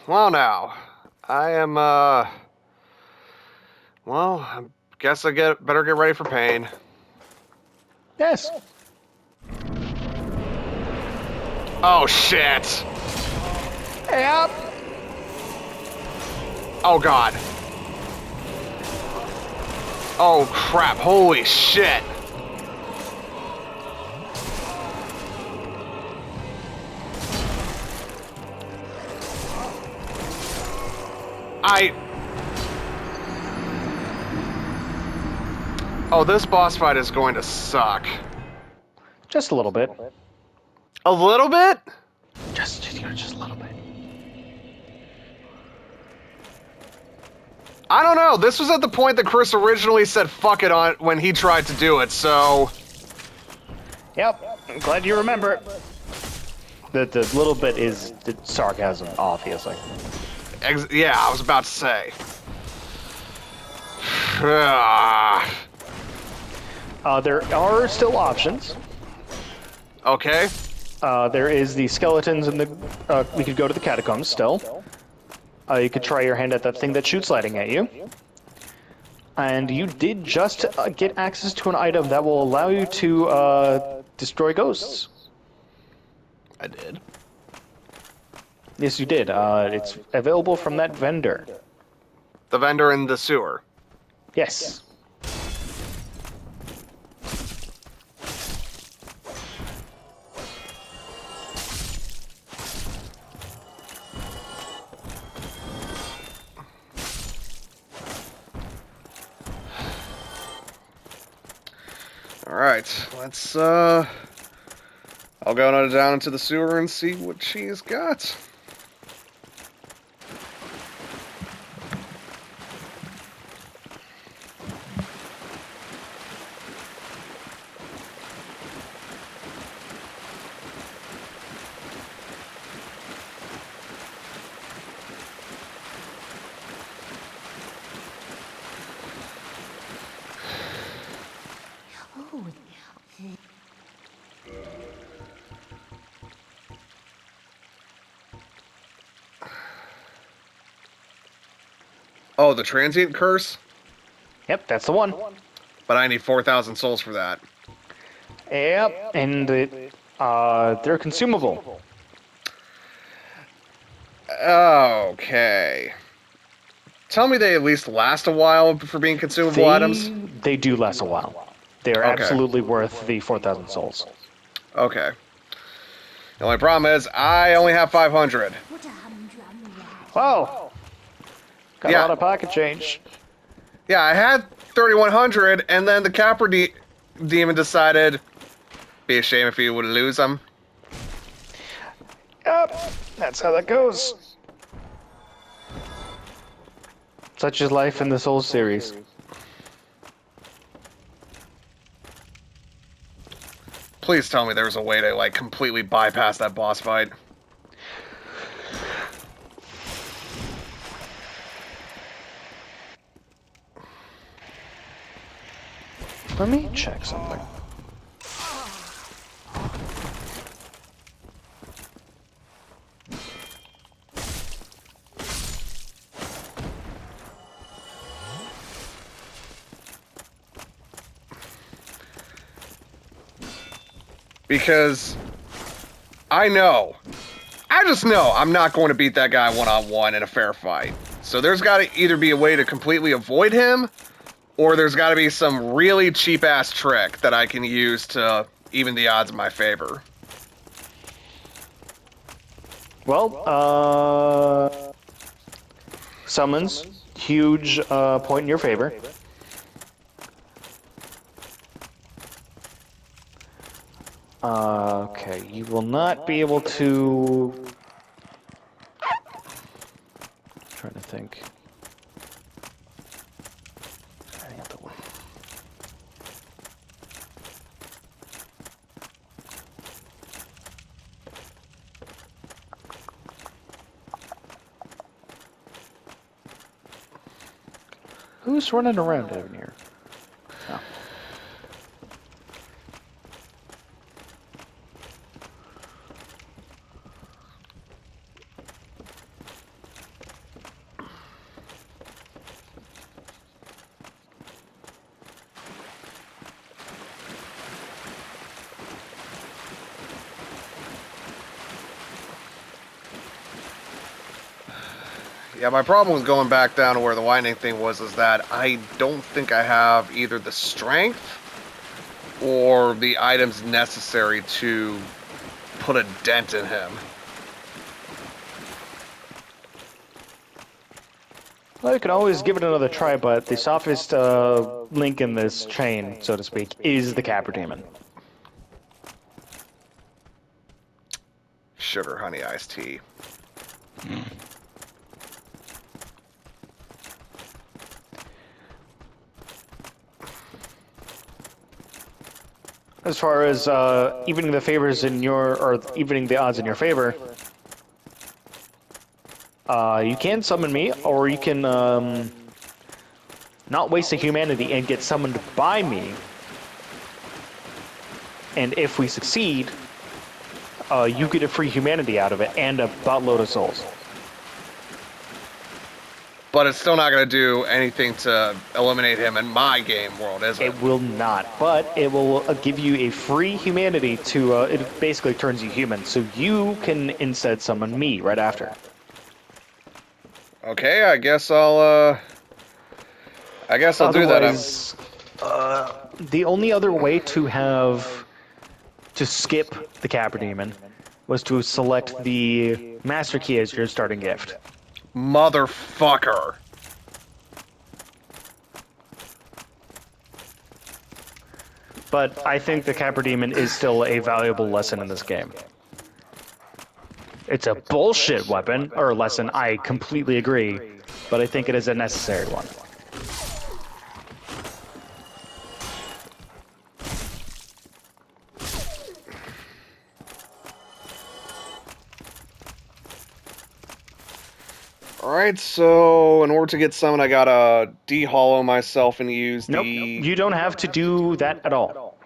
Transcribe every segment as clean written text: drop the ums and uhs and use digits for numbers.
Well, now, I am, well, I guess better get ready for pain. Yes. Oh, shit! Yep. Oh, God. Oh, crap. Holy shit. Oh, this boss fight is going to suck. Just a little bit. A little bit? Just a little bit. I don't know. This was at the point that Chris originally said fuck it on when he tried to do it, so... Yep. I'm glad you remember it. The little bit is the sarcasm, obviously. Yeah, I was about to say. There are still options. Okay. There is the skeletons in the. We could go to the catacombs still. You could try your hand at that thing that shoots lighting at you. And you did just get access to an item that will allow you to destroy ghosts. I did. Yes, you did. It's available from that vendor. The vendor in the sewer. Yes. Alright, let's, I'll go down into the sewer and see what she's got. Oh, the transient curse? Yep, that's the one. But I need 4,000 souls for that. Yep, and they're consumable. Okay. Tell me they at least last a while for being consumable items? They do last a while. They are Okay. absolutely worth the 4,000 souls. Okay. The only problem is, I only have 500. Whoa! Got a Yeah. lot of pocket change. Yeah, I had 3,100, and then the Capra Demon decided, be a shame if he would lose them. Yep, that's how that goes. Such is life in the Souls series. Please tell me there's a way to, like, completely bypass that boss fight. Let me check something. Because I just know I'm not going to beat that guy one-on-one in a fair fight. So there's got to either be a way to completely avoid him, or there's got to be some really cheap-ass trick that I can use to even the odds in my favor. Well, summons, huge point in your favor. Okay, you will not be able to... trying to think. I have to wait. Who's running around down here? Oh. Yeah, my problem with going back down to where the winding thing was is that I don't think I have either the strength or the items necessary to put a dent in him. Well, you can always give it another try, but the softest link in this chain, so to speak, is the Capra Demon. Sugar honey iced tea. As far as evening the favors in your, or evening the odds in your favor, you can summon me, or you can not waste a humanity and get summoned by me. And if we succeed, you get a free humanity out of it and a buttload of souls. But it's still not going to do anything to eliminate him in my game world, is it? It will not, but it will give you a free humanity to, it basically turns you human, so you can instead summon me right after. Okay, I guess I'll do that. Otherwise, the only other way to skip the Capra Demon was to select the Master Key as your starting gift. Motherfucker. But I think the Capra Demon is still a valuable lesson in this game. It's a bullshit weapon, or lesson, I completely agree, but I think it is a necessary one. Alright, so in order to get summoned, I gotta de-hollow myself and use Nope, you don't have to do that at all.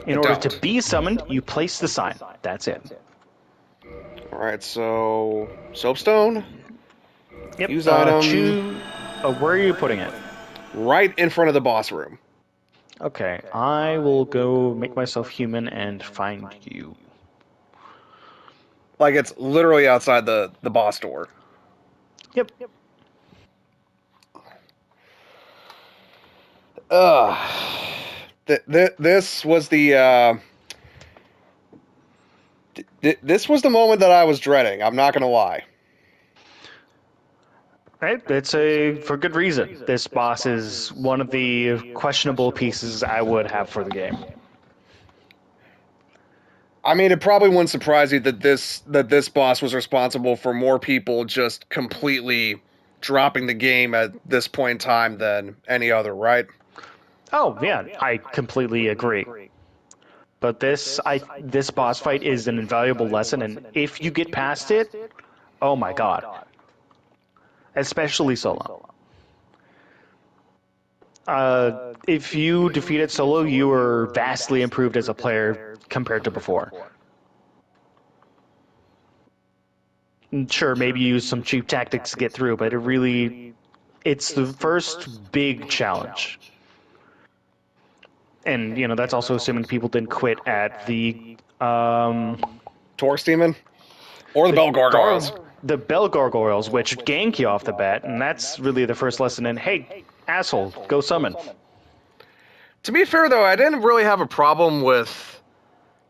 In order to be summoned, you place the sign. That's it. Alright, so soapstone. Yep. Use item. Where are you putting it? Right in front of the boss room. Okay, I will go make myself human and find you. Like it's literally outside the boss door. Yep. This was the this was the moment that I was dreading. I'm not gonna lie. Right, it's for good reason. This boss is one of the questionable pieces I would have for the game. I mean, it probably wouldn't surprise you that this boss was responsible for more people just completely dropping the game at this point in time than any other, right? Oh yeah, I completely agree. But this boss fight is an invaluable lesson, and if you get past it, oh my god, especially solo. If you defeat it solo, you are vastly improved as a player compared to before. Sure, maybe you use some cheap tactics to get through, but it's the first big challenge. And, you know, that's also assuming people didn't quit at the, Taurus Demon? Or the Bell Gargoyles. The Bell Gargoyles, which gank you off the bat, and that's really the first lesson in, hey, asshole, go summon. To be fair, though, I didn't really have a problem with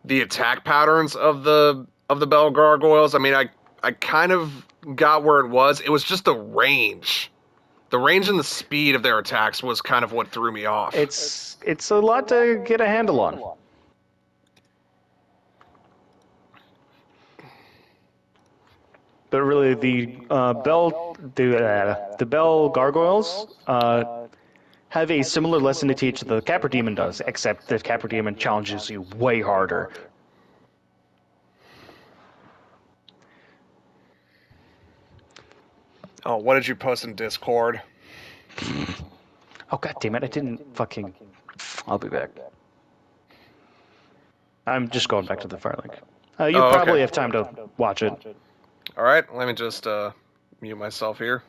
the attack patterns of the Bell Gargoyles. I mean, I kind of got where it was. It was just the range. The range and the speed of their attacks was kind of what threw me off. It's a lot to get a handle on. But really, the Bell Gargoyles have a similar lesson to teach the Capra Demon does, except the Capra Demon challenges you way harder. Oh, what did you post in Discord? Oh god damn it! I didn't fucking. I'll be back. I'm just going back to the Firelink. You probably have time to watch it. All right, let me just mute myself here.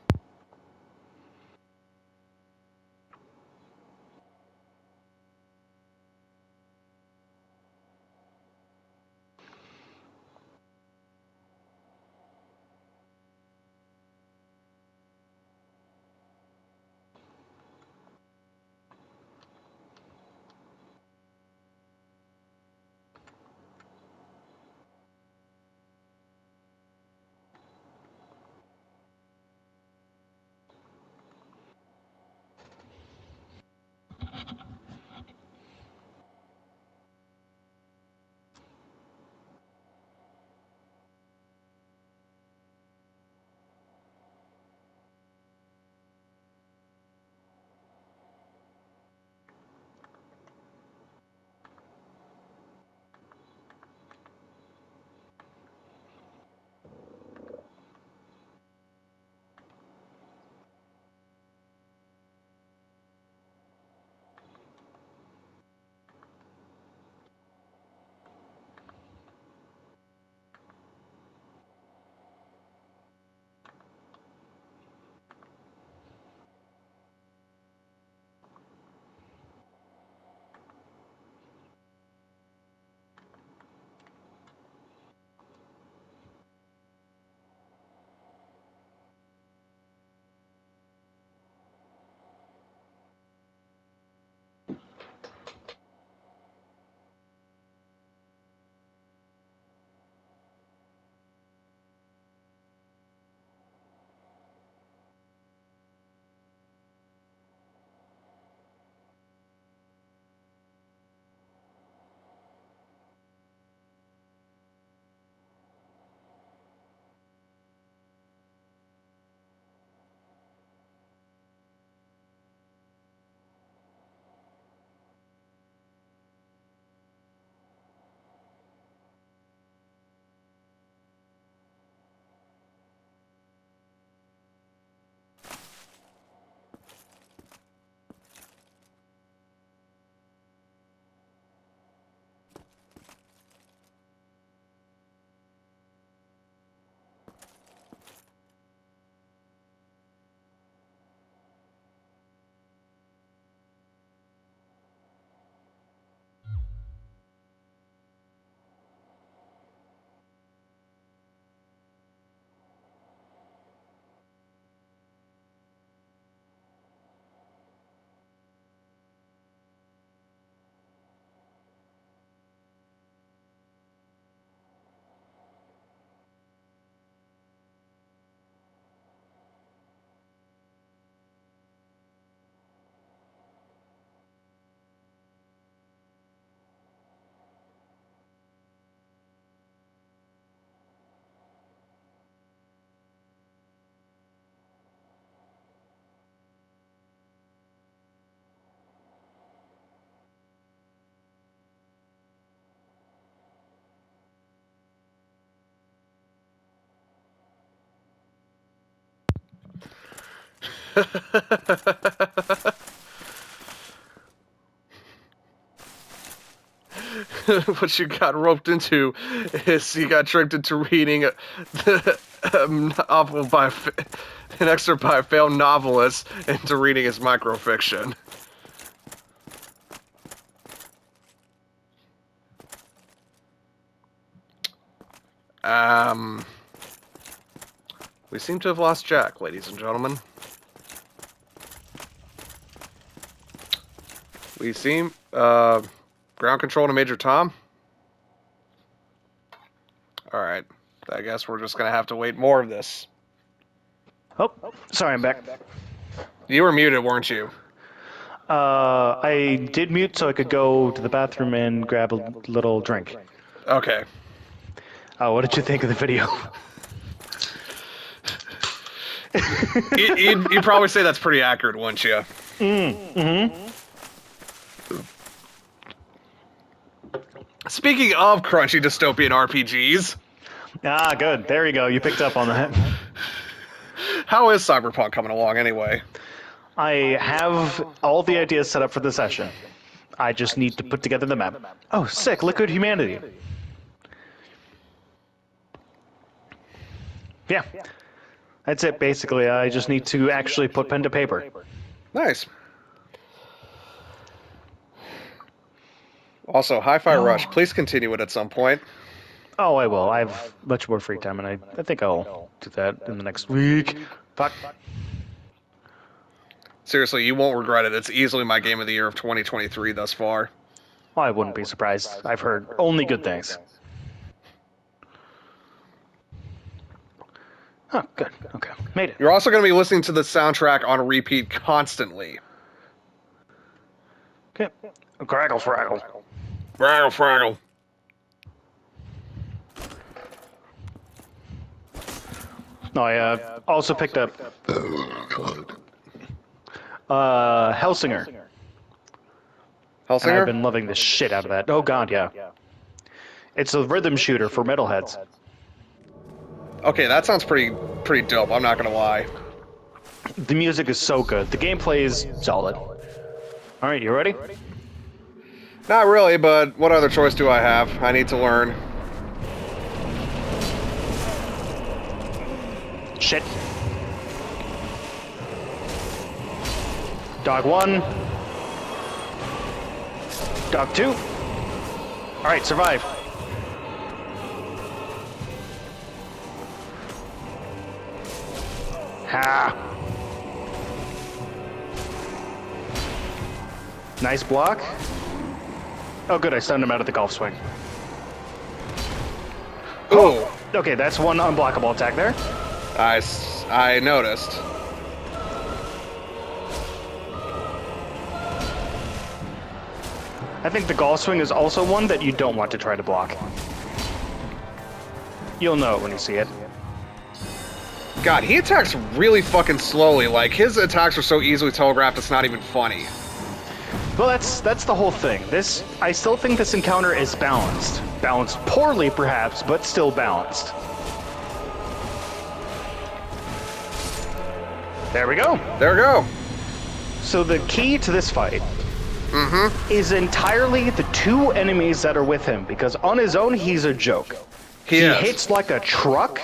What you got roped into is you got tricked into reading a novel by an excerpt by a failed novelist into reading his microfiction. We seem to have lost Jack, ladies and gentlemen. We seem, ground control to Major Tom? Alright, I guess we're just gonna have to wait more of this. Oh, sorry, I'm back. You were muted, weren't you? I did mute so I could go to the bathroom and grab a little drink. Okay. What did you think of the video? You'd probably say that's pretty accurate, wouldn't you? Speaking of crunchy dystopian RPGs... Ah, good. There you go. You picked up on that. How is Cyberpunk coming along, anyway? I have all the ideas set up for the session. I just need to put together the map. Oh, sick. Liquid Humanity. Yeah. That's it, basically. I just need to actually put pen to paper. Nice. Also, Hi-Fi Rush, please continue it at some point. Oh, I will. I have much more free time, and I think I'll do that in the next week. Fuck. Seriously, you won't regret it. It's easily my game of the year of 2023 thus far. Well, I wouldn't be surprised. I've heard only good things. Oh, good. Okay. Made it. You're also going to be listening to the soundtrack on repeat constantly. Okay. Craggle fraggle. Fraggle, fraggle. No, I also picked up Hellsinger. And I've Hellsinger? been loving the shit out of that. Oh god, yeah. It's a rhythm shooter for metalheads. Okay, that sounds pretty dope, I'm not going to lie. The music is so good. The gameplay is solid. Alright, you ready? Not really, but what other choice do I have? I need to learn. Shit. Dog 1. Dog 2. Alright, survive. Ha! Nice block. Oh good, I stunned him out of the golf swing. Ooh, Okay, that's one unblockable attack there. I noticed. I think the golf swing is also one that you don't want to try to block. You'll know it when you see it. God, he attacks really fucking slowly. Like, his attacks are so easily telegraphed, it's not even funny. Well, that's the whole thing. I still think this encounter is balanced. Balanced poorly, perhaps, but still balanced. There we go. There we go. So the key to this fight is entirely the two enemies that are with him, because on his own, he's a joke. He is. hits like a truck,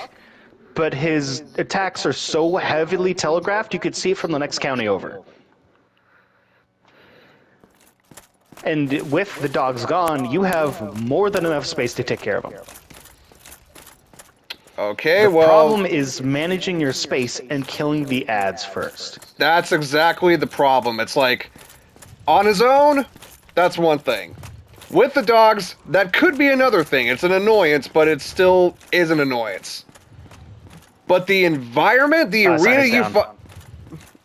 but his attacks are so heavily telegraphed, you could see it from the next county over. And with the dogs gone, you have more than enough space to take care of them. Okay, The well... problem is managing your space and killing the ads first. That's exactly the problem. It's like, on his own, that's one thing. With the dogs, that could be another thing. It's an annoyance, but it still is an annoyance. But the environment, the arena you fight...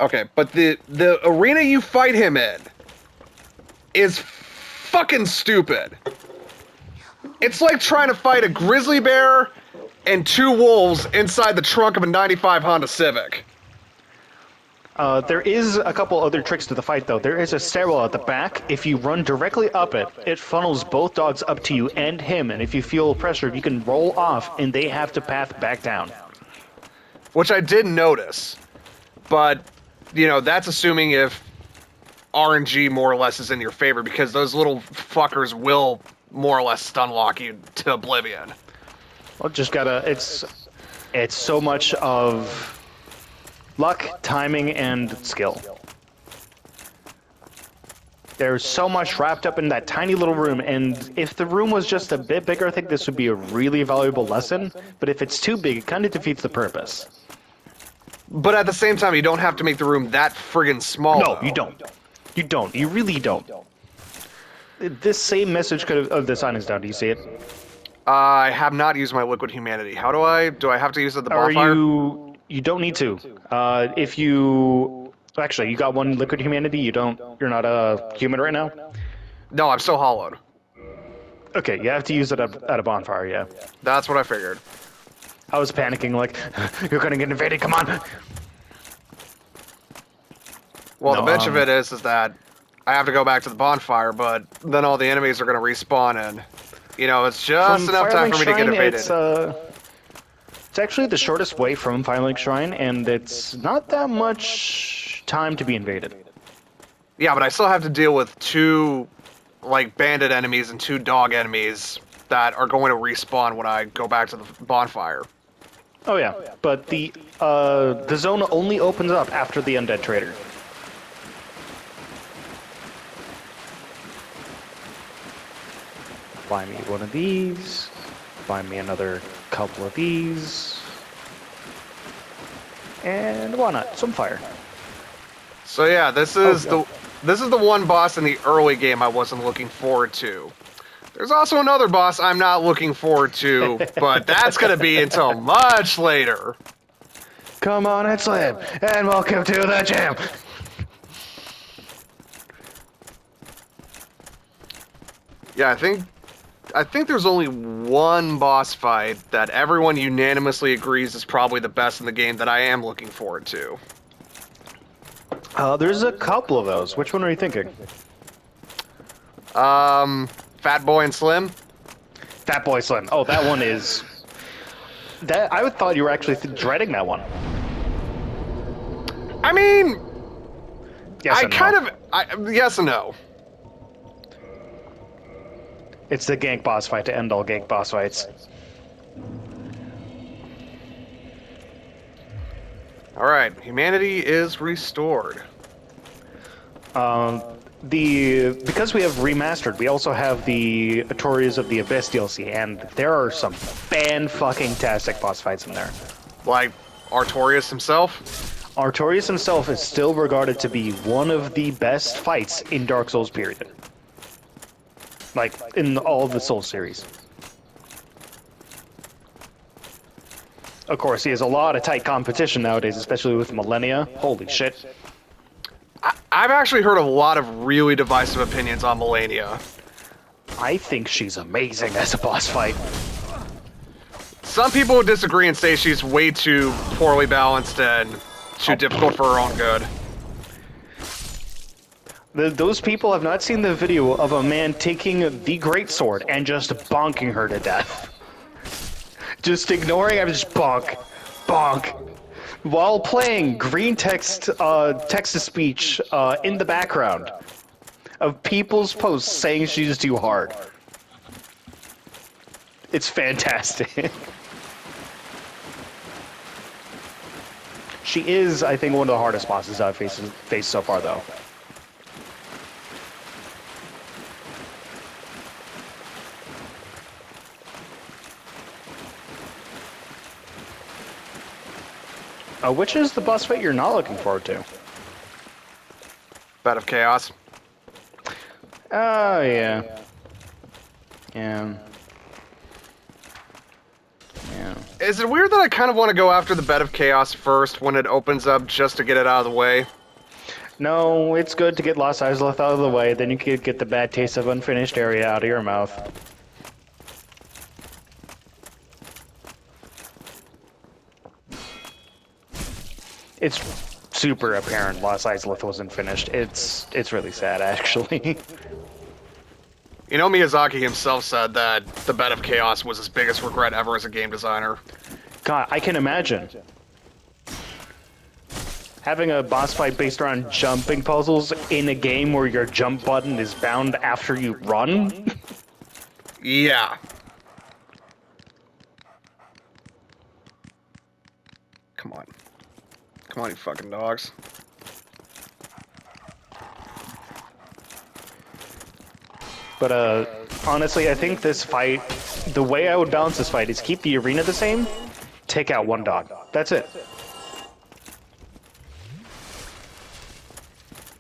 Okay, but the arena you fight him in is fucking stupid. It's like trying to fight a grizzly bear and two wolves inside the trunk of a 95 Honda Civic. There is a couple other tricks to the fight, though. There is a stairwell at the back. If you run directly up it, it funnels both dogs up to you and him, and if you feel pressured, you can roll off, and they have to path back down. Which I did notice, but you know, that's assuming if RNG more or less is in your favor, because those little fuckers will more or less stun lock you to oblivion. Well, just gotta. It's so much of luck, timing, and skill. There's so much wrapped up in that tiny little room, and if the room was just a bit bigger, I think this would be a really valuable lesson. But if it's too big, it kind of defeats the purpose. But at the same time, you don't have to make the room that friggin' small. No, though. you don't. You don't. You really don't. This same message could have. Oh, the sign is down. Do you see it? I have not used my liquid humanity. How do I? Do I have to use it at the Are bonfire? you? You don't need to. If you actually, you got one liquid humanity. You don't. You're not a human right now. No, I'm still hollowed. Okay, you have to use it at a bonfire. Yeah. That's what I figured. I was panicking, like, you're gonna get invaded. Come on. Well, No, the bitch of it is that I have to go back to the bonfire, but then all the enemies are going to respawn, and you know it's just enough time for me to get invaded. It's actually the shortest way from Firelink Shrine, and it's not that much time to be invaded. Yeah, but I still have to deal with 2 like bandit enemies and 2 dog enemies that are going to respawn when I go back to the bonfire. Oh yeah, but the zone only opens up after the undead trader. Buy me one of these. Buy me another couple of these. And why not? Some fire. So yeah, this is the one boss in the early game I wasn't looking forward to. There's also another boss I'm not looking forward to, but that's going to be until much later. Come on and slam, and welcome to the jam. Yeah, I think there's only one boss fight that everyone unanimously agrees is probably the best in the game that I am looking forward to. There's a couple of those. Which one are you thinking? Fat Boy and Slim? Fat Boy Slim. Oh, that one is... That I would thought you were actually dreading that one. I mean... Yes and no. Yes and no. It's the gank boss fight to end all gank boss fights. Alright, humanity is restored. Because we have remastered, we also have the Artorias of the Abyss DLC, and there are some fan-fucking-tastic boss fights in there. Like Artorias himself? Artorias himself is still regarded to be one of the best fights in Dark Souls, period. Like, in all of the Souls series. Of course, he has a lot of tight competition nowadays, especially with Millennia. Holy shit. I've actually heard a lot of really divisive opinions on Melania. I think she's amazing as a boss fight. Some people disagree and say she's way too poorly balanced and too difficult for her own good. Those people have not seen the video of a man taking the greatsword and just bonking her to death. Just ignoring, I'm just bonk, bonk. While playing green text-to-speech in the background of people's posts saying she's too hard. It's fantastic. She is, I think, one of the hardest bosses I've faced so far, though. Which is the boss fight you're not looking forward to? Bed of Chaos. Oh, yeah. Yeah. Yeah. Is it weird that I kind of want to go after the Bed of Chaos first when it opens up just to get it out of the way? No, it's good to get Lost Izalith out of the way, then you could get the bad taste of unfinished area out of your mouth. It's super apparent Lost Izalith wasn't finished. It's really sad, actually. You know, Miyazaki himself said that the Bed of Chaos was his biggest regret ever as a game designer. God, I can imagine. Having a boss fight based around jumping puzzles in a game where your jump button is bound after you run? Yeah. Come on. Come on, you fucking dogs. But, honestly, I think this fight, the way I would balance this fight is keep the arena the same, take out one dog. That's it.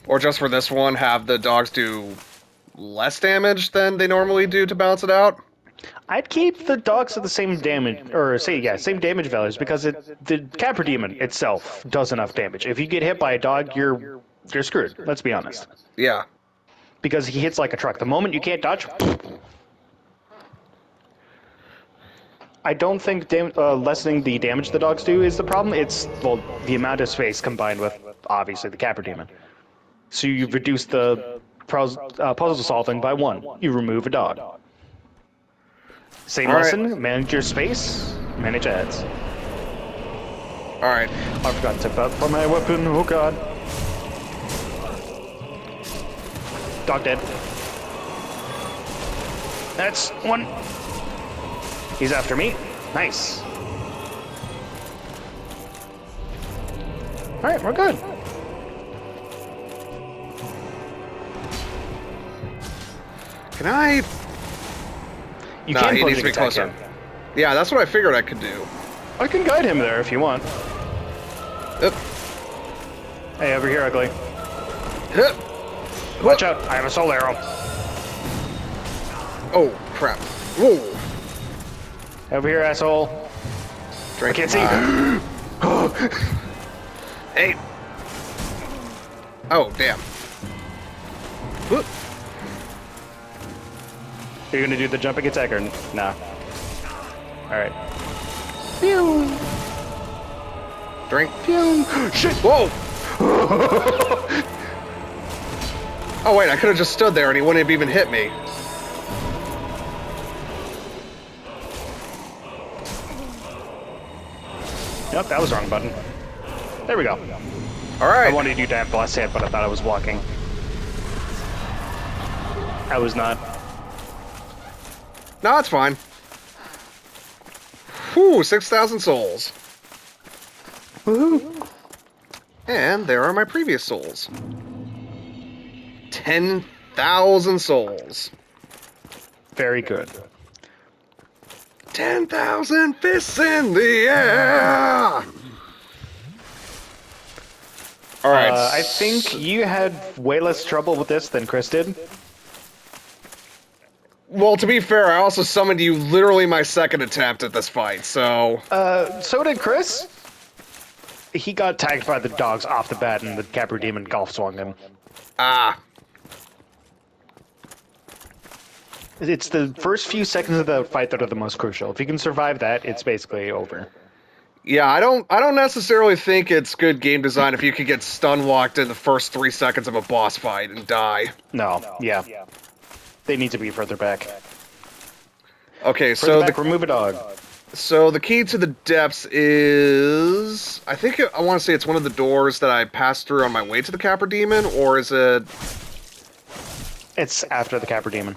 Or just for this one, have the dogs do less damage than they normally do to balance it out? I'd keep the dogs at the same damage, or same damage values, because the Capra Demon itself does enough damage. If you get hit by a dog, you're screwed. Let's be honest. Yeah. Because he hits like a truck. The moment you can't dodge, I don't think lessening the damage the dogs do is the problem. It's, well, the amount of space combined with, obviously, the Capra Demon. So you reduce the puzzle solving by 1. You remove a dog. Same All right. lesson, manage your space, manage ads. Alright. I forgot to tip out for my weapon, oh god. Dog dead. That's 1. He's after me. Nice. Alright, we're good. Can I... You Nah, can he needs to be attack closer. him. Yeah, that's what I figured I could do. I can guide him there if you want. Hup. Hey, over here, ugly. Hup. Watch out, I have a soul arrow. Oh, crap. Whoa. Over here, asshole. Drink. I can't see. Hey. Oh, damn. Whoop. You're gonna do the jumping attack or nah? Alright. Pew! Drink. Pew! Shit! Whoa! Oh, wait, I could have just stood there and he wouldn't have even hit me. Nope, that was the wrong button. There we go. Alright. I wanted you to have blast hit, but I thought I was walking. I was not. No, it's fine. Whew, 6,000 souls. Woohoo! And there are my previous souls. 10,000 souls. Very good. 10,000 fists in the air! Alright. I think you had way less trouble with this than Chris did. Well, to be fair, I also summoned you literally my second attempt at this fight, so... So did Chris. He got tagged by the dogs off the bat and the Capra Demon golf swung him. Ah. It's the first few seconds of the fight that are the most crucial. If you can survive that, it's basically over. Yeah, I don't necessarily think it's good game design if you could get stun locked in the first 3 seconds of a boss fight and die. No, yeah. They need to be further back. Okay, Further so back, remove a dog. So the key to the depths is... I want to say it's one of the doors that I passed through on my way to the Capra Demon, or is it... It's after the Capra Demon.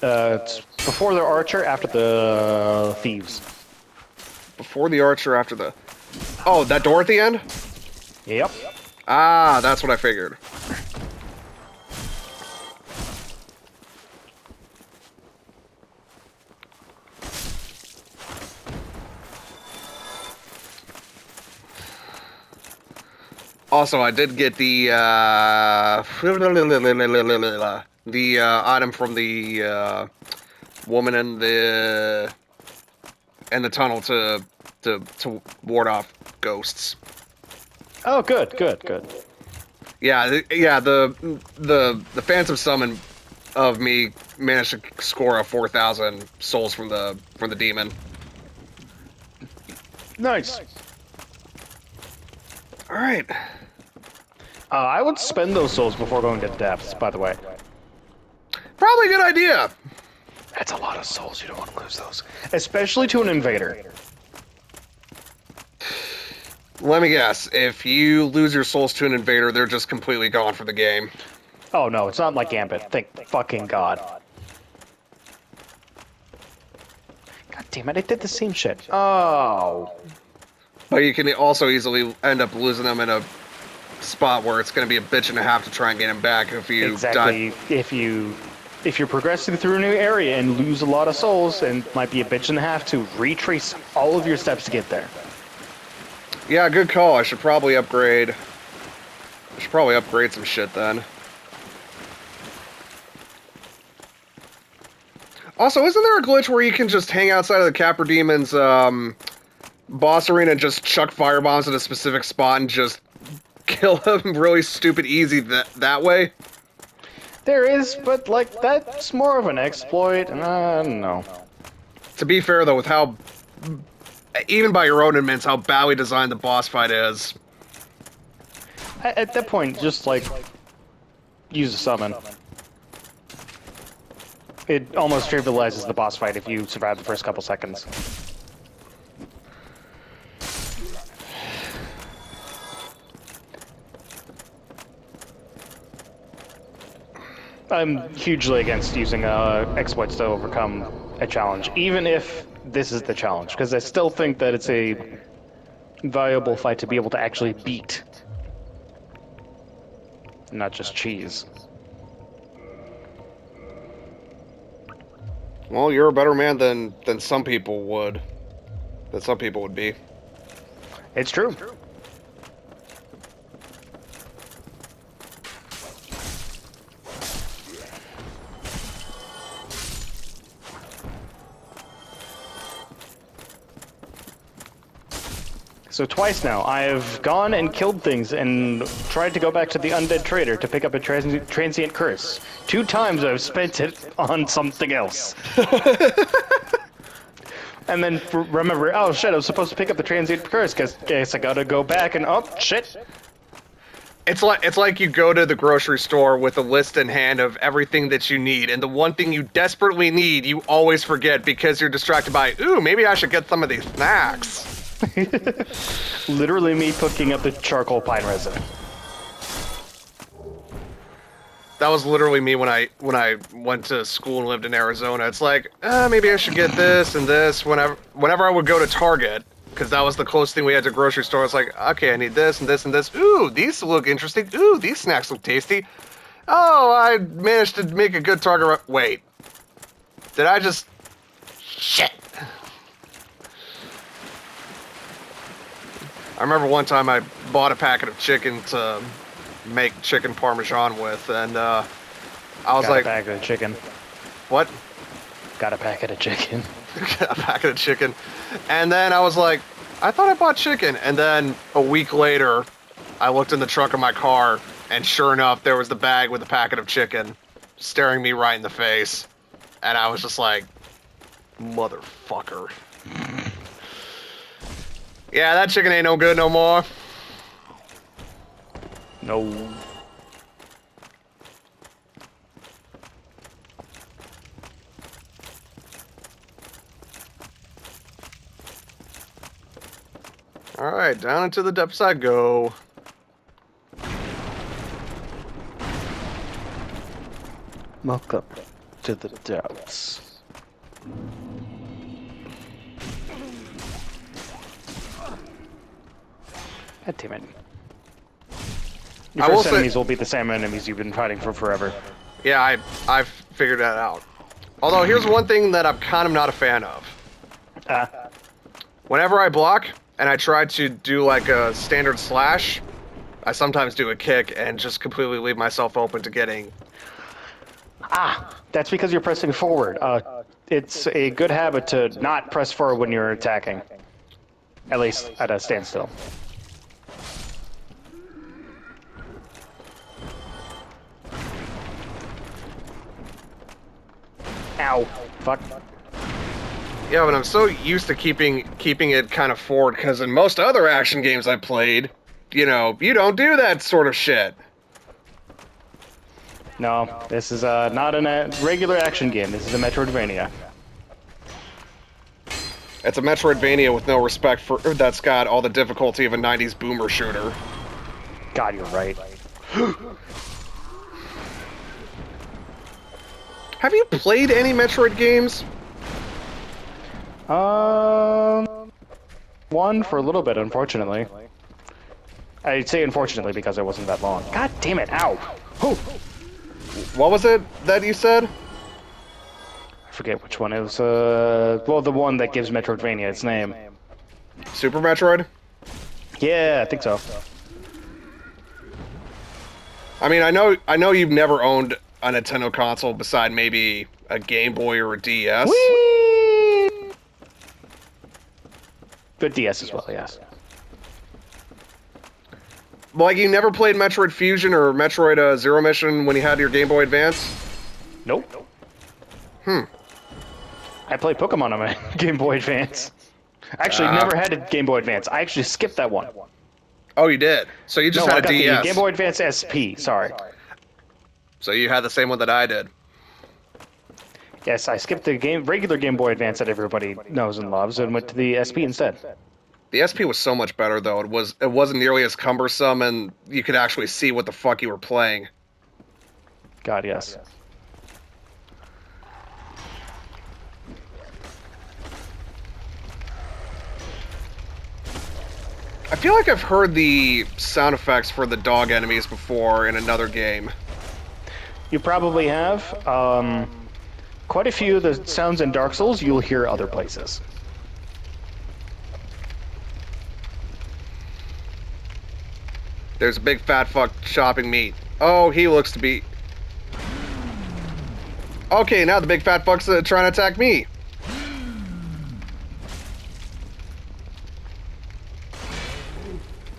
It's before the Archer, after the Thieves. Before the Archer, after the... Oh, that door at the end? Yep. Ah, that's what I figured. Also, I did get the item from the woman in the tunnel to ward off ghosts. Oh, good. Yeah, the Phantom Summon of me managed to score a 4,000 souls from the demon. Nice. All right. I would spend those souls before going to the depths, by the way. Probably a good idea. That's a lot of souls. You don't want to lose those. Especially to an invader. Let me guess. If you lose your souls to an invader, they're just completely gone for the game. Oh no, it's not like Gambit. Thank fucking God. God damn it, I did the same shit. Oh. But you can also easily end up losing them in a spot where it's going to be a bitch and a half to try and get him back if you Exactly. die. If you're progressing through a new area and lose a lot of souls, and might be a bitch and a half to retrace all of your steps to get there. Yeah, good call. I should probably upgrade. Some shit then. Also, isn't there a glitch where you can just hang outside of the Capra Demon's boss arena and just chuck firebombs at a specific spot and just kill him really stupid easy that way? There is, but like that's more of an exploit, and I don't know. To be fair though, with how, even by your own admits, how badly designed the boss fight is. At that point, just like use a summon. It almost trivializes the boss fight if you survive the first couple seconds. I'm hugely against using exploits to overcome a challenge, even if this is the challenge, because I still think that it's a valuable fight to be able to actually beat, not just cheese. Well, you're a better man than some people would. Than some people would be. It's true. So twice now, I have gone and killed things and tried to go back to the undead trader to pick up a transient curse. 2 times I've spent it on something else. And then remember, oh shit, I was supposed to pick up the transient curse, guess I gotta go back and, oh shit. It's like you go to the grocery store with a list in hand of everything that you need, and the one thing you desperately need, you always forget because you're distracted by, ooh, maybe I should get some of these snacks. Literally me picking up the charcoal pine resin. That was literally me when I went to school and lived in Arizona. It's like, maybe I should get this and this. Whenever I would go to Target, because that was the closest thing we had to a grocery store, it's like, okay, I need this and this and this. Ooh, these look interesting. Ooh, these snacks look tasty. Oh, I managed to make a good Target. Wait, did I just? Shit. I remember one time I bought a packet of chicken to make chicken parmesan with, and I was Got like, a packet of chicken. what? Got a packet of chicken. A packet of chicken. And then I was like, I thought I bought chicken. And then a week later, I looked in the trunk of my car, and sure enough, there was the bag with the packet of chicken staring me right in the face. And I was just like, motherfucker. Yeah, that chicken ain't no good no more. No. Alright, down into the depths I go. Welcome to the depths. God damn it. Your I will first say- enemies will be the same enemies you've been fighting for forever. Yeah, I've figured that out. Although, here's one thing that I'm kind of not a fan of. Whenever I block, and I try to do like a standard slash, I sometimes do a kick and just completely leave myself open to getting... That's because you're pressing forward. It's a good habit to not press forward when you're attacking. At least at a standstill. Ow. Fuck. Yeah, but I'm so used to keeping it kind of forward, because in most other action games I played, you know, you don't do that sort of shit. No, this is not a regular action game. This is a Metroidvania. It's a Metroidvania with no respect for that's got all the difficulty of a 90s boomer shooter. God, you're right. Have you played any Metroid games? One for a little bit, unfortunately. I'd say unfortunately because it wasn't that long. God damn it, ow! Oh. What was it that you said? I forget which one. It was, well, the one that gives Metroidvania its name. Super Metroid? Yeah, I think so. I mean, I know you've never owned a Nintendo console beside maybe a Game Boy or a DS. Whee! Good DS as well, yes. Like, you never played Metroid Fusion or Metroid Zero Mission when you had your Game Boy Advance? Nope. Hmm. I played Pokemon on my Game Boy Advance. Actually, never had a Game Boy Advance. I actually skipped that one. Oh, you did? So you just No, had I a got DS. the Game Boy Advance SP, sorry. So you had the same one that I did. Yes, I skipped the regular Game Boy Advance that everybody knows and loves and went to the SP instead. The SP was so much better, though. It wasn't nearly as cumbersome, and you could actually see what the fuck you were playing. God, yes. I feel like I've heard the sound effects for the dog enemies before in another game. You probably have. Quite a few of the sounds in Dark Souls you'll hear other places. There's a big fat fuck chopping meat. Oh, he looks to be... Okay, now the big fat fuck's trying to attack me.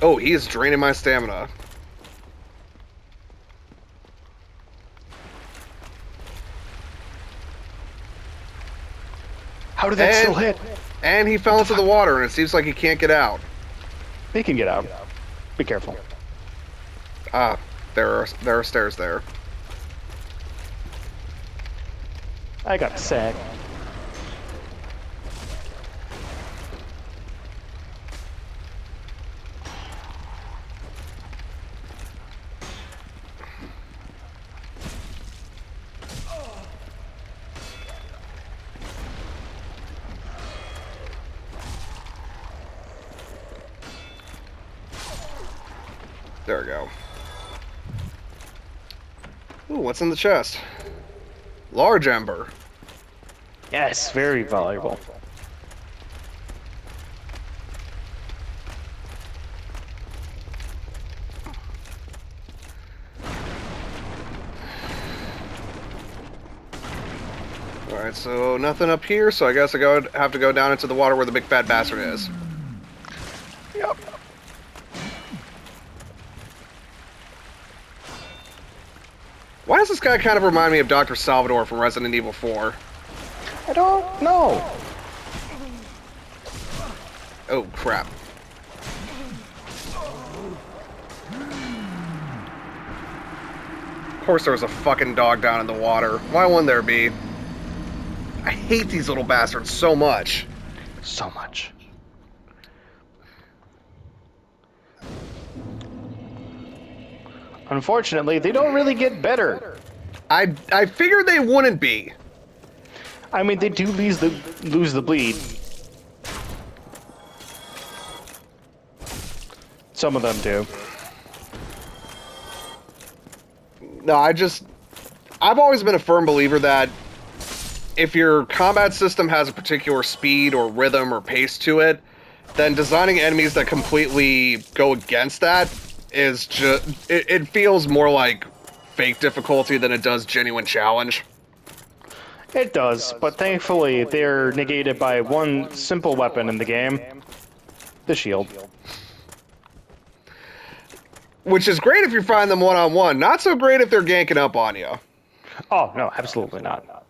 Oh, he is draining my stamina. How did that still hit? And he fell into the water, and it seems like he can't get out. He can get out. Be careful. Ah, there are stairs there. I got a sack. There we go. Ooh, what's in the chest? Large ember. Yes, very valuable. Alright, so nothing up here, so I guess have to go down into the water where the big fat bastard is. Yep. Why does this guy kind of remind me of Dr. Salvador from Resident Evil 4? I don't know. Oh, crap. Of course there was a fucking dog down in the water. Why wouldn't there be? I hate these little bastards so much. So much. Unfortunately, they don't really get better. I figured they wouldn't be. I mean, they do lose the bleed. Some of them do. No, I've always been a firm believer that if your combat system has a particular speed or rhythm or pace to it, then designing enemies that completely go against that is just... It feels more like fake difficulty than it does genuine challenge. It does, but thankfully they're negated by one simple weapon in the game. The shield. Which is great if you find them one-on-one. Not so great if they're ganking up on you. Oh, no, absolutely not.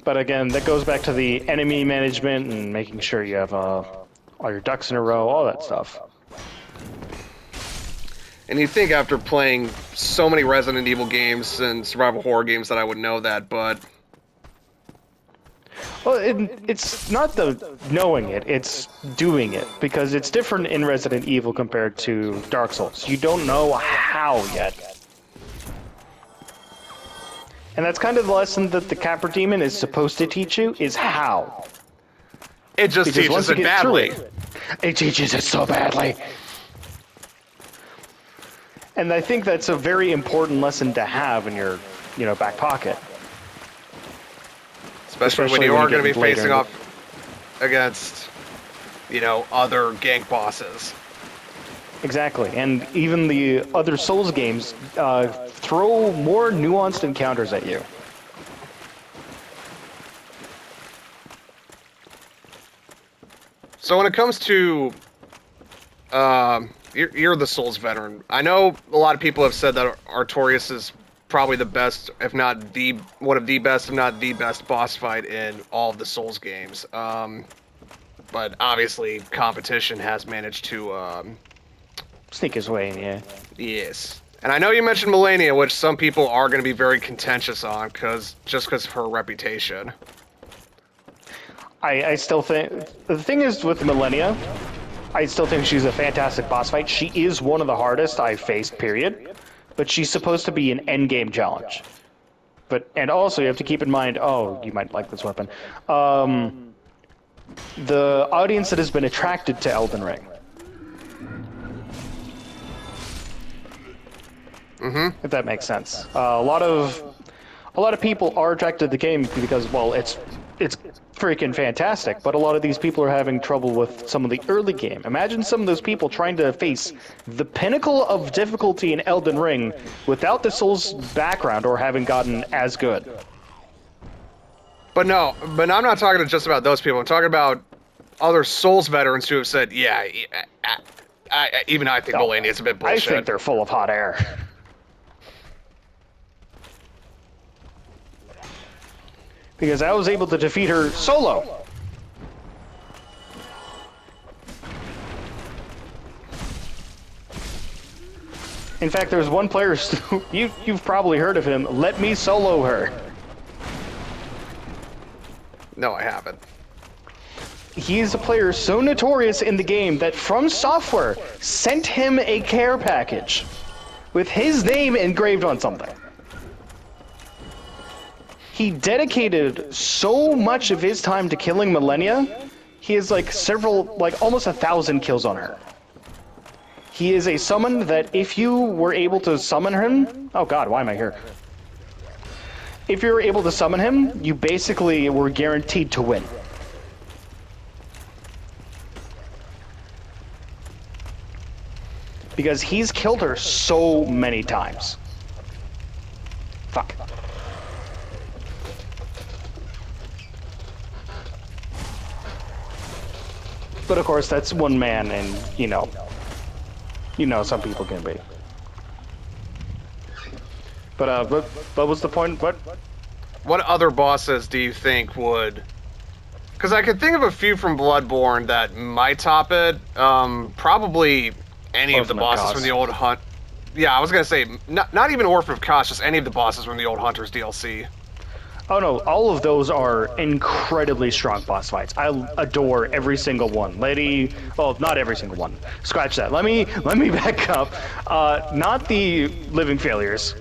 But again, that goes back to the enemy management and making sure you have all your ducks in a row, all that stuff. And you'd think after playing so many Resident Evil games and survival horror games that I would know that, but... Well, it's not the knowing it, it's doing it, because it's different in Resident Evil compared to Dark Souls. You don't know how yet. And that's kind of the lesson that the Capra Demon is supposed to teach you, is how. It just Because teaches once you it get through badly. it teaches it so badly. And I think that's a very important lesson to have in your, back pocket. Especially when you are going to be later facing off against, other gank bosses. Exactly, and even the other Souls games throw more nuanced encounters at you. So when it comes to, you're the Souls veteran. I know a lot of people have said that Artorias is probably the best, if not one of the best, if not the best boss fight in all of the Souls games. But obviously, competition has managed to, Sneak his way in, yeah. yes. And I know you mentioned Melania, which some people are going to be very contentious on, just because of her reputation. I still think... The thing is with Millennia, I still think she's a fantastic boss fight. She is one of the hardest I've faced, period. But she's supposed to be an endgame challenge. And also, you have to keep in mind... Oh, you might like this weapon. The audience that has been attracted to Elden Ring. If that makes sense. A lot of people are attracted to the game because, well, it's freaking fantastic, but a lot of these people are having trouble with some of the early game. Imagine some of those people trying to face the pinnacle of difficulty in Elden Ring without the Souls background or having gotten as good. But I'm not talking just about those people. I'm talking about other Souls veterans who have said, yeah, even I think Melania is a bit bullshit. I think they're full of hot air. Because I was able to defeat her solo. In fact, there's one player, you've probably heard of him, Let Me Solo Her. No, I haven't. He's a player so notorious in the game that From Software sent him a care package with his name engraved on something. He dedicated so much of his time to killing Millennia, he has almost 1,000 kills on her. He is a summon that if you were able to summon him... Oh god, why am I here? If you were able to summon him, you basically were guaranteed to win. Because he's killed her so many times. Fuck. But of course, that's one man, and some people can be. But what was the point? What other bosses do you think would? Because I could think of a few from Bloodborne that might top it. Probably any of the bosses from the old Hunt. Yeah, I was gonna say not even Orphan of Kos, just any of the bosses from the old Hunters DLC. Oh no, all of those are incredibly strong boss fights. I adore every single one. Well, not every single one. Scratch that. Let me back up. Not the Living Failures.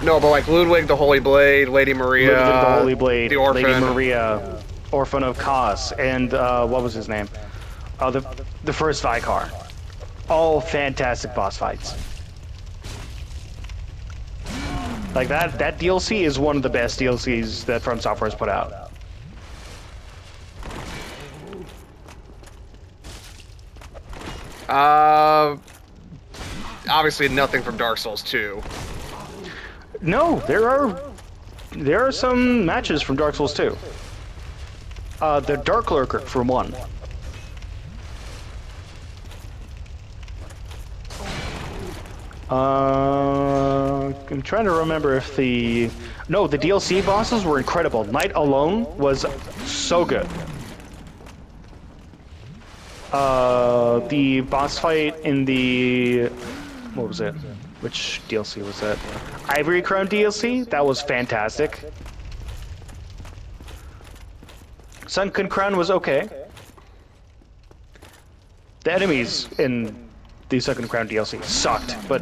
No, but like Ludwig the Holy Blade, Lady Maria, Ludwig the Holy Blade, the Orphan. Lady Maria, Orphan of Kos, and what was his name? The first Vicar. All fantastic boss fights. Like that DLC is one of the best DLCs that From Software has put out. Obviously nothing from Dark Souls 2. No, there are some matches from Dark Souls 2. The Dark Lurker, for one. I'm trying to remember if the DLC bosses were incredible. Night Alone was so good. The boss fight in the... What was it? Which DLC was that? Ivory Crown DLC? That was fantastic. Sunken Crown was okay. The enemies in the Sunken Crown DLC sucked, but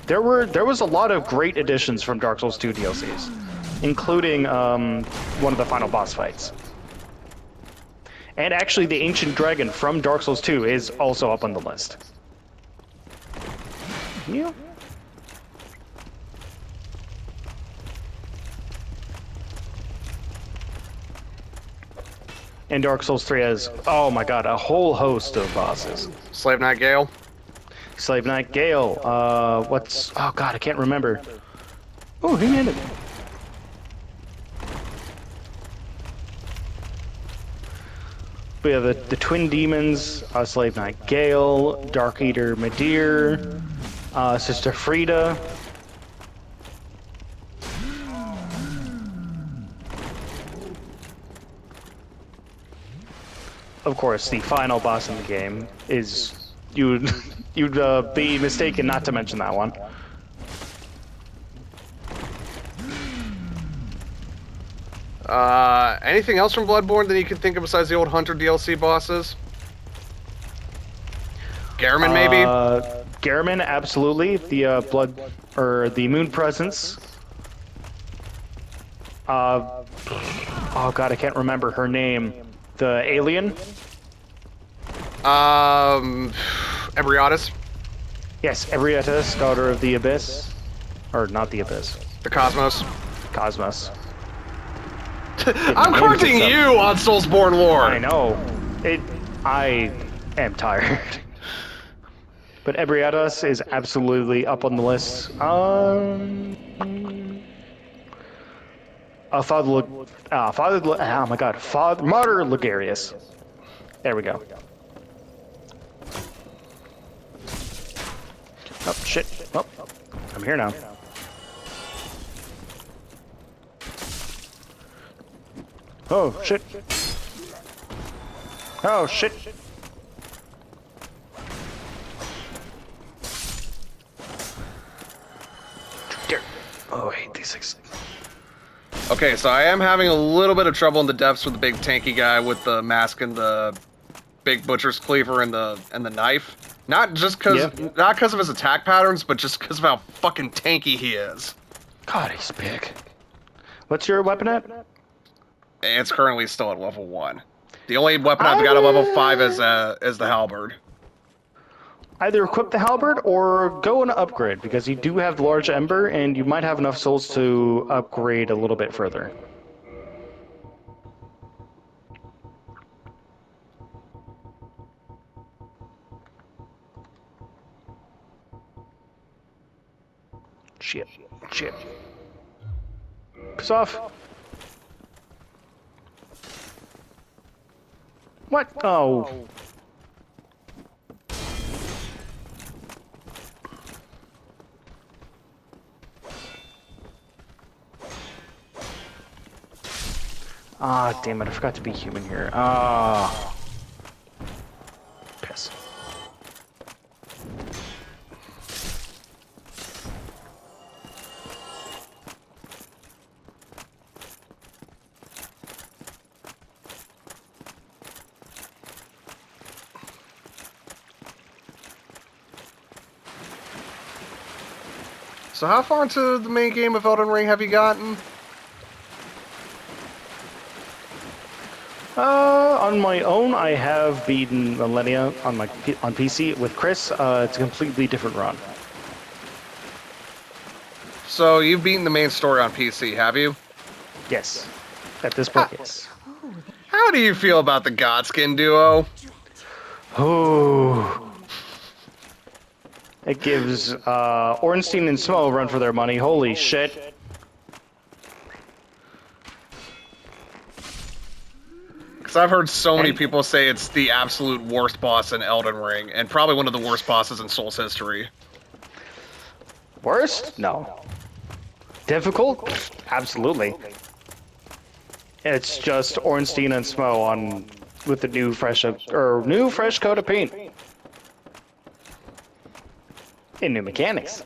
there was a lot of great additions from Dark Souls 2 DLCs, including one of the final boss fights. And actually, the Ancient Dragon from Dark Souls 2 is also up on the list. Yeah. And Dark Souls 3 has, oh my god, a whole host of bosses. Slave Knight Gale. Slave Knight Gale, what's, oh god, I can't remember. Oh, he made it. We have the Twin Demons, Slave Knight Gale, Dark Eater Midir, Sister Frida. Of course, the final boss in the game is you'd be mistaken not to mention that one. Anything else from Bloodborne that you can think of besides the old Hunter DLC bosses? Garamond, maybe? Garamond, absolutely. The Moon Presence. Oh god, I can't remember her name. The alien? Ebrietas? Yes, Ebrietas, daughter of the Abyss. Or not the Abyss. The Cosmos? Cosmos. I'm correcting you on Soulsborne lore! I know. I am tired. But Ebrietas is absolutely up on the list. Oh my god, Martyr Ligarius. There we go. Oh, shit. Oh, I'm here now. Oh, shit. Oh, shit. Oh, I hate these things. Okay, so I am having a little bit of trouble in the depths with the big tanky guy with the mask and the big butcher's cleaver and the knife. Not because of his attack patterns, but just because of how fucking tanky he is. God, he's big. What's your weapon at? It's currently still at level 1. The only weapon I've got at level 5 is the halberd. Either equip the halberd or go and upgrade, because you do have the large ember, and you might have enough souls to upgrade a little bit further. Shit. Shit. Piss off. What? Oh. Ah, damn it, I forgot to be human here. Ah. Piss. So how far into the main game of Elden Ring have you gotten? On my own, I have beaten Millennia on PC. With Chris, it's a completely different run. So you've beaten the main story on PC, have you? Yes. At this point, yes. How do you feel about the Godskin duo? Oh. It gives Ornstein and Smo a run for their money. Holy shit. Because I've heard so many people say it's the absolute worst boss in Elden Ring, and probably one of the worst bosses in Souls history. Worst? No. Difficult? Absolutely. It's just Ornstein and Smo with the new fresh coat of paint. And new mechanics.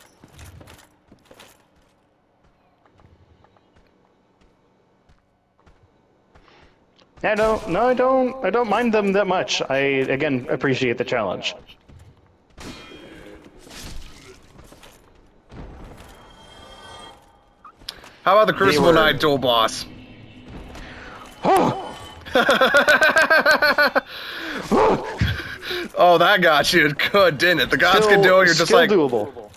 Yeah, no, I don't mind them that much. I, again, appreciate the challenge. How about the Crucible were- Knight dual boss? Oh, that got you good, didn't it? The gods can do it, you're just still like... doable.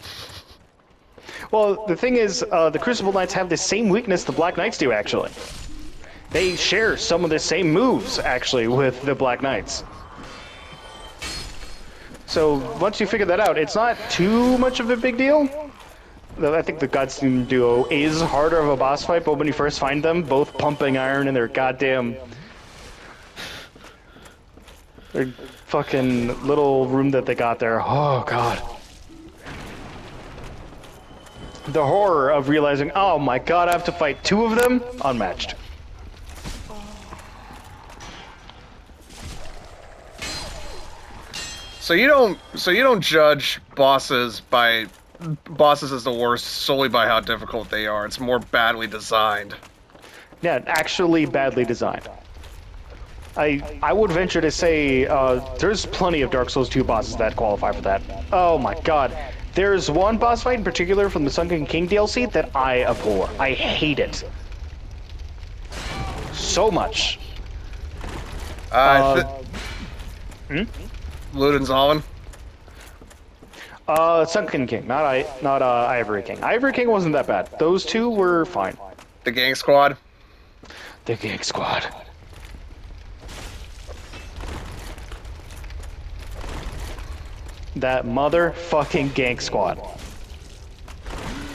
Well, the thing is, the Crucible Knights have the same weakness the Black Knights do, actually. They share some of the same moves, actually, with the Black Knights. So, once you figure that out, it's not too much of a big deal. Though I think the Gods Team duo is harder of a boss fight, but when you first find them, both pumping iron in their goddamn... their fucking little room that they got there. Oh, God. The horror of realizing, oh my god, I have to fight two of them? Unmatched. So you don't judge bosses as the worst solely by how difficult they are. It's more badly designed. Yeah, actually badly designed. I would venture to say there's plenty of Dark Souls 2 bosses that qualify for that. Oh my god. There's one boss fight in particular from the Sunken King DLC that I abhor. I hate it. So much. Luden's Sunken King, not Ivory King. Ivory King wasn't that bad. Those two were fine. The gang squad. The Gang Squad. That motherfucking Gang Squad.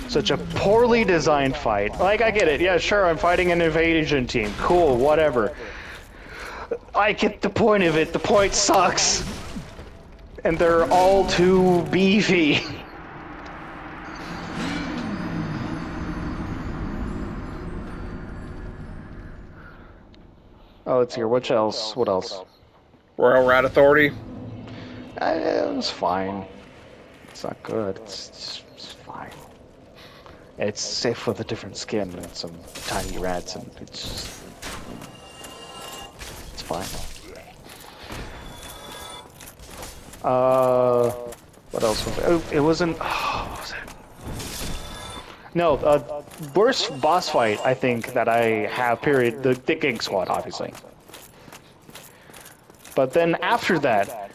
Such a poorly designed fight. Like, I get it. Yeah, sure, I'm fighting an invasion team. Cool, whatever. I get the point of it. The point sucks. And they're all too beefy. Oh, let's hear. What else? What else? Royal Rat Authority. It was fine. It's not good. It's fine. It's safe with a different skin and some tiny rats, and it's just... it's fine. What else was it? Oh, it wasn't... oh, what was it? No, worst boss fight, I think, that I have, period, the Gang Squad, obviously. But then after that,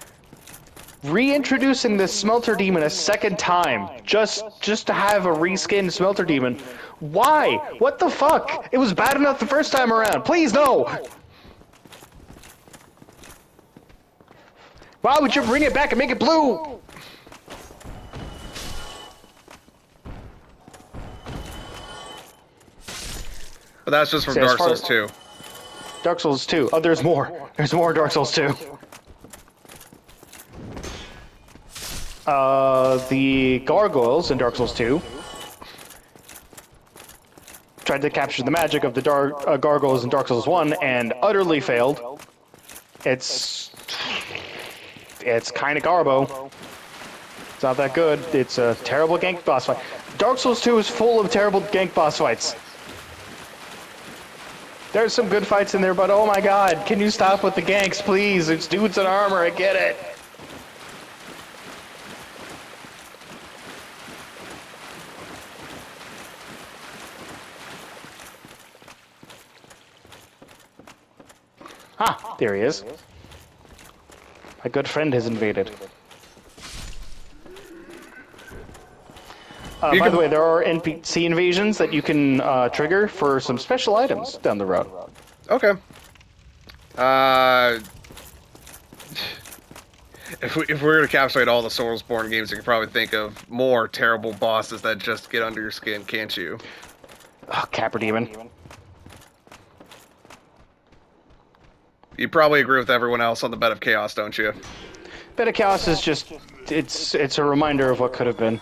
reintroducing the Smelter Demon a second time, just to have a reskinned Smelter Demon. Why? What the fuck? It was bad enough the first time around. Please, no! Why would you bring it back and make it blue? But that's just from See, as Dark far Souls as- 2. Dark Souls 2. Oh, there's more. There's more Dark Souls 2. The gargoyles in Dark Souls 2 tried to capture the magic of the gargoyles in Dark Souls 1 and utterly failed. It's kind of garbo. It's not that good. It's a terrible gank boss fight. Dark Souls 2 is full of terrible gank boss fights. There's some good fights in there, but oh my god, can you stop with the ganks, please? It's dudes in armor, I get it. Ah, there he is. My good friend has invaded. By the way, there are NPC invasions that you can trigger for some special items down the road. Okay. If we were to encapsulate all the Soulsborne games, you could probably think of more terrible bosses that just get under your skin, can't you? Oh, Capra Demon. You probably agree with everyone else on the Bed of Chaos, don't you? Bed of Chaos is just... it's a reminder of what could have been.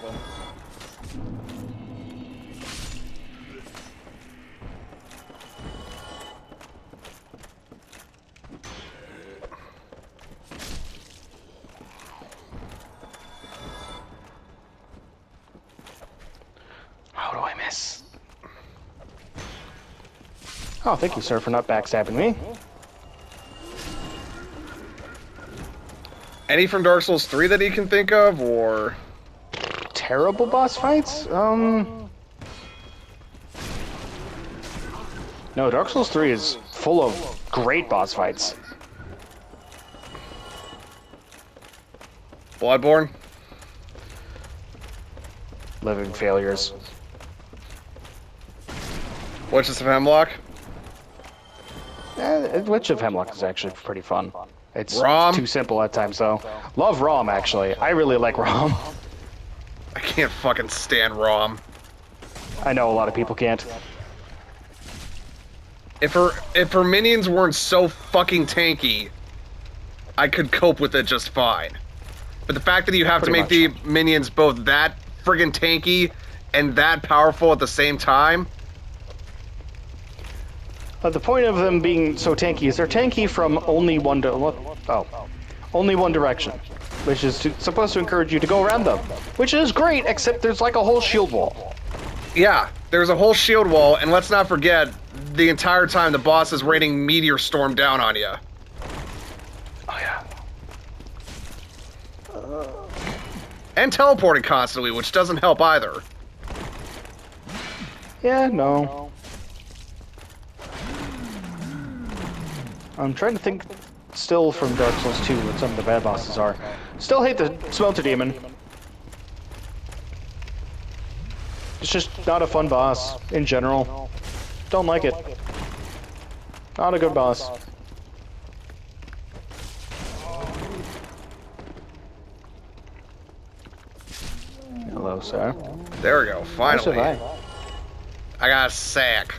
How do I miss? Oh, thank you, sir, for not backstabbing me. Any from Dark Souls 3 that he can think of, or... Terrible boss fights? No, Dark Souls 3 is full of great boss fights. Bloodborne? Living failures. Witches of Hemlock? Witch of Hemlock is actually pretty fun. It's Rom? too simple at times, though. Love Rom, actually. I really like Rom. I can't fucking stand Rom. I know a lot of people can't. If her minions weren't so fucking tanky, I could cope with it just fine. But the fact that you have to make the minions both that friggin' tanky and that powerful at the same time... The point of them being so tanky is they're tanky from only one direction, which is supposed to encourage you to go around them, which is great, except there's like a whole shield wall. Yeah, there's a whole shield wall, and let's not forget, the entire time the boss is raining meteor storm down on you. Oh yeah. And teleporting constantly, which doesn't help either. Yeah, no. I'm trying to think still from Dark Souls 2 what some of the bad bosses are. Still hate the Smelter Demon. It's just not a fun boss in general. Don't like it. Not a good boss. Hello, sir. There we go, finally. Nice. I got a sack.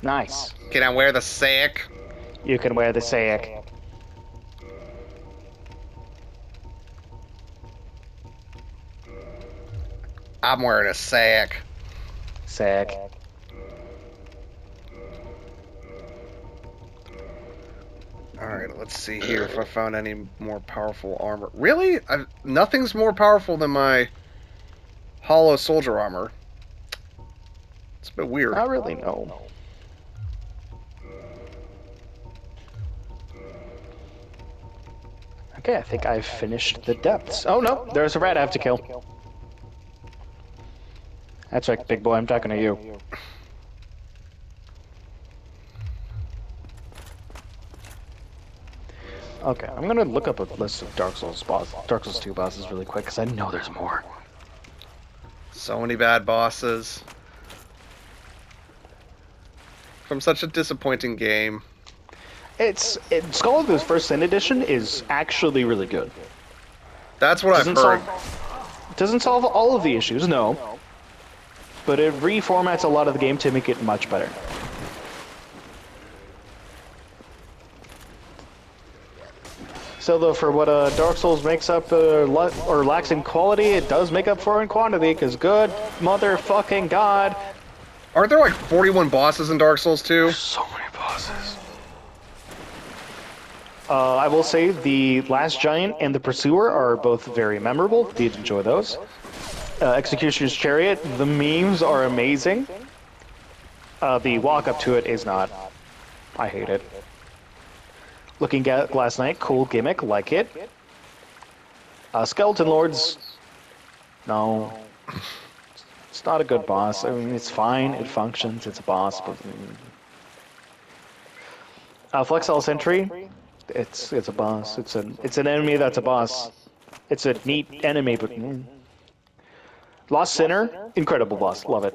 Nice. Can I wear the sack? You can wear the sack. I'm wearing a sack. Sack. Alright, let's see here if I found any more powerful armor. Really? Nothing's more powerful than my hollow soldier armor. It's a bit weird. Not really, no. Okay, I think I've finished the depths. Oh no, there's a rat I have to kill. That's right, big boy, I'm talking to you. Okay, I'm gonna look up a list of Dark Souls 2 bosses really quick, because I know there's more. So many bad bosses. From such a disappointing game. Skull of Those First Sin Edition is actually really good. That's what I've heard. Doesn't solve all of the issues, no. But it reformats a lot of the game to make it much better. So though, for what Dark Souls makes up or lacks in quality, it does make up for in quantity, because good motherfucking god. Aren't there like 41 bosses in Dark Souls 2? So many bosses. I will say the Last Giant and the Pursuer are both very memorable. Did enjoy those. Executioner's Chariot, the memes are amazing. The walk up to it is not. I hate it. Looking at Glass Knight, cool gimmick, like it. Skeleton Lords, no. It's not a good boss. I mean, it's fine, it functions, it's a boss, but... Flexile Sentry, it's a boss. It's an enemy that's a boss. It's a neat enemy, but... Lost Sinner, incredible boss, love it.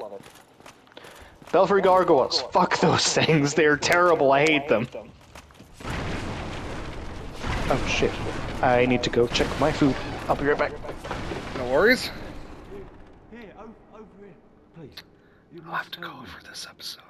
Belfry Gargoyles, fuck those things, they're terrible, I hate them. Oh shit, I need to go check my food. I'll be right back. No worries. Here, over here, please. I'll have to go over this episode.